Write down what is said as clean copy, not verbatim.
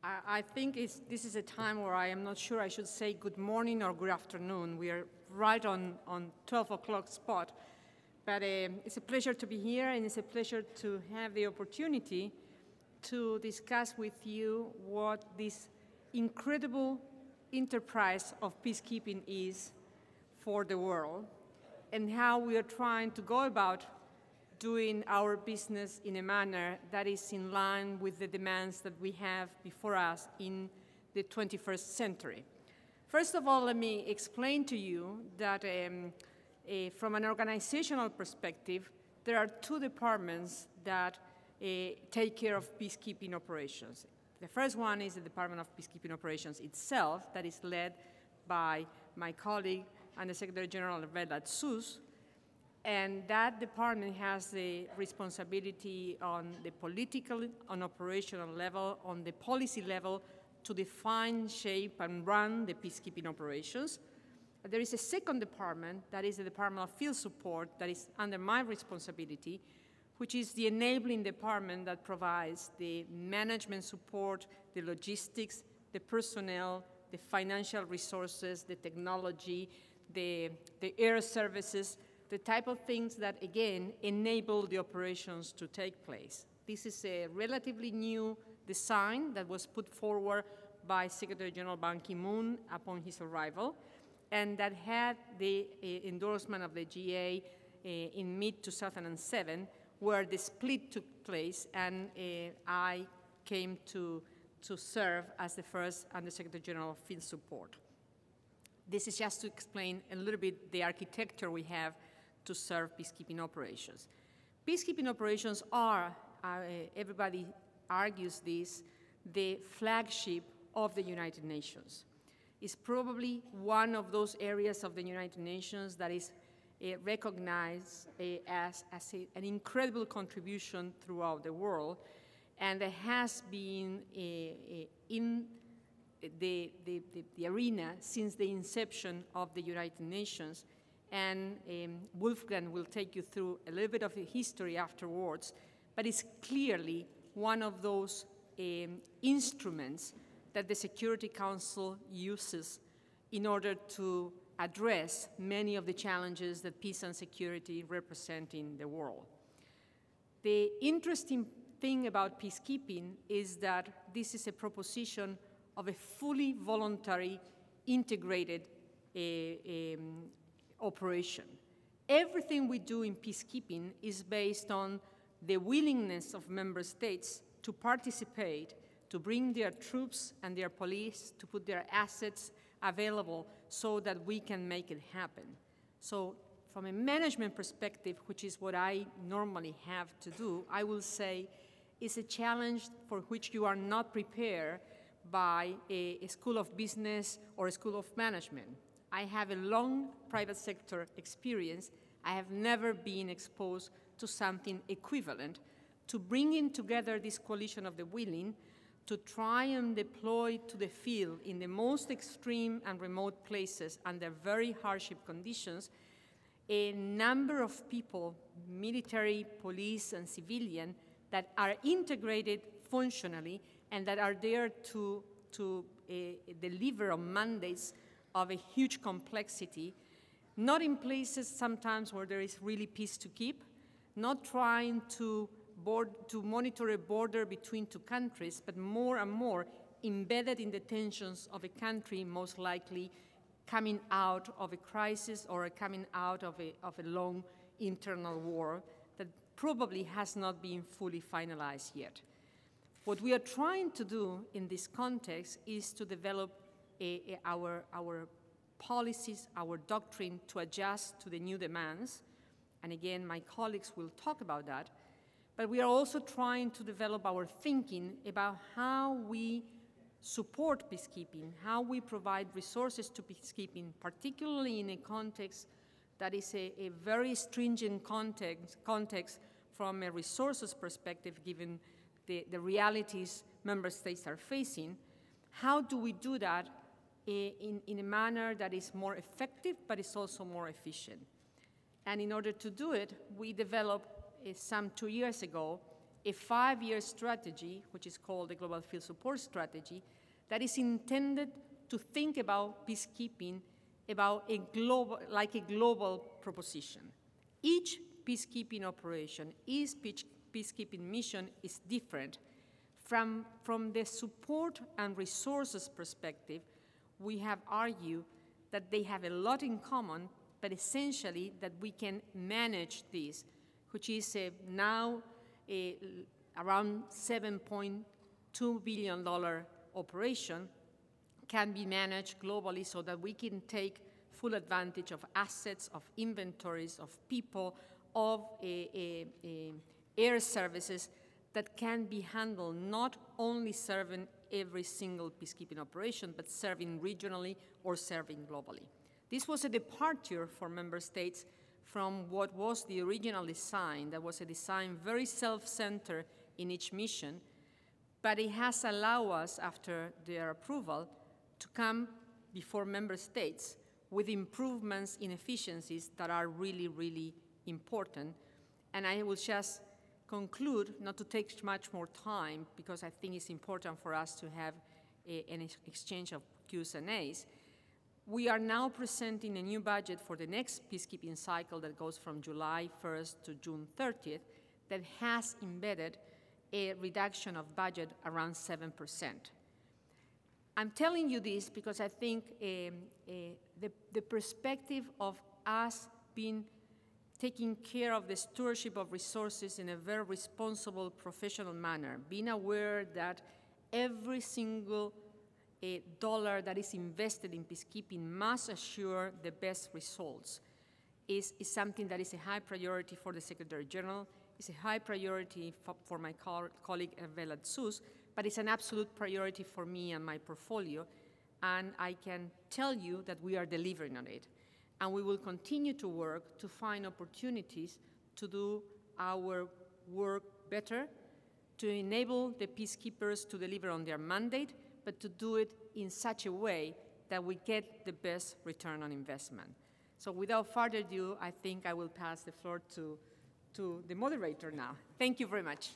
I think this is a time where I am not sure I should say good morning or good afternoon. We are right on 12 o'clock spot. But it's a pleasure to be here, and it's a pleasure to have the opportunity to discuss with you what this incredible enterprise of peacekeeping is for the world, and how we are trying to go about doing our business in a manner that is in line with the demands that we have before us in the 21st century. First of all, let me explain to you that from an organizational perspective, there are two departments that take care of peacekeeping operations. The first one is the Department of Peacekeeping Operations itself, that is led by my colleague and the Secretary General of Sus. And that department has the responsibility on the political and operational level, on the policy level, to define, shape, and run the peacekeeping operations. There is a second department, that is the Department of Field Support, that is under my responsibility, which is the enabling department that provides the management support, the logistics, the personnel, the financial resources, the technology, the air services, the type of things that, again, enable the operations to take place. This is a relatively new design that was put forward by Secretary General Ban Ki-moon upon his arrival, and that had the endorsement of the GA in mid-2007, where the split took place, and I came to serve as the first Undersecretary General of Field Support. This is just to explain a little bit the architecture we have to serve peacekeeping operations. Peacekeeping operations are, everybody argues this, the flagship of the United Nations. It's probably one of those areas of the United Nations that is recognized as an incredible contribution throughout the world, and that has been in the arena since the inception of the United Nations. And Wolfgang will take you through a little bit of the history afterwards, but it's clearly one of those instruments that the Security Council uses in order to address many of the challenges that peace and security represent in the world. The interesting thing about peacekeeping is that this is a proposition of a fully voluntary, integrated operation. Everything we do in peacekeeping is based on the willingness of member states to participate, to bring their troops and their police, to put their assets available so that we can make it happen. So from a management perspective, which is what I normally have to do, I will say it's a challenge for which you are not prepared by a school of business or a school of management. I have a long private sector experience. I have never been exposed to something equivalent, to bringing together this coalition of the willing to try and deploy to the field in the most extreme and remote places under very hardship conditions, a number of people, military, police, and civilian, that are integrated functionally and that are there to deliver on mandates of a huge complexity, not in places sometimes where there is really peace to keep, not trying to monitor a border between two countries, but more and more embedded in the tensions of a country most likely coming out of a crisis or coming out of a long internal war that probably has not been fully finalized yet. What we are trying to do in this context is to develop our policies, our doctrine to adjust to the new demands. And again, my colleagues will talk about that. But we are also trying to develop our thinking about how we support peacekeeping, how we provide resources to peacekeeping, particularly in a context that is a very stringent context from a resources perspective, given the realities member states are facing. How do we do that in a manner that is more effective, but is also more efficient? And in order to do it, we developed some 2 years ago a 5-year strategy, which is called the Global Field Support Strategy, that is intended to think about peacekeeping like a global proposition. Each peacekeeping operation, each peacekeeping mission is different. From the support and resources perspective, we have argued that they have a lot in common, but essentially that we can manage this, which is now around $7.2 billion operation, can be managed globally so that we can take full advantage of assets, of inventories, of people, of air services that can be handled not only serving every single peacekeeping operation, but serving regionally or serving globally. This was a departure for member states from what was the original design. That was a design very self-centered in each mission, but it has allowed us, after their approval, to come before member states with improvements in efficiencies that are really, really important. And I will just conclude, not to take much more time, because I think it's important for us to have an exchange of Qs and As. We are now presenting a new budget for the next peacekeeping cycle that goes from July 1st to June 30th that has embedded a reduction of budget around 7%. I'm telling you this because I think the perspective of us taking care of the stewardship of resources in a very responsible, professional manner, being aware that every single dollar that is invested in peacekeeping must assure the best results, is something that is a high priority for the Secretary General, it's a high priority for my colleague Vela Sus, but it's an absolute priority for me and my portfolio, and I can tell you that we are delivering on it. And we will continue to work to find opportunities to do our work better, to enable the peacekeepers to deliver on their mandate, but to do it in such a way that we get the best return on investment. So without further ado, I think I will pass the floor to the moderator now. Thank you very much.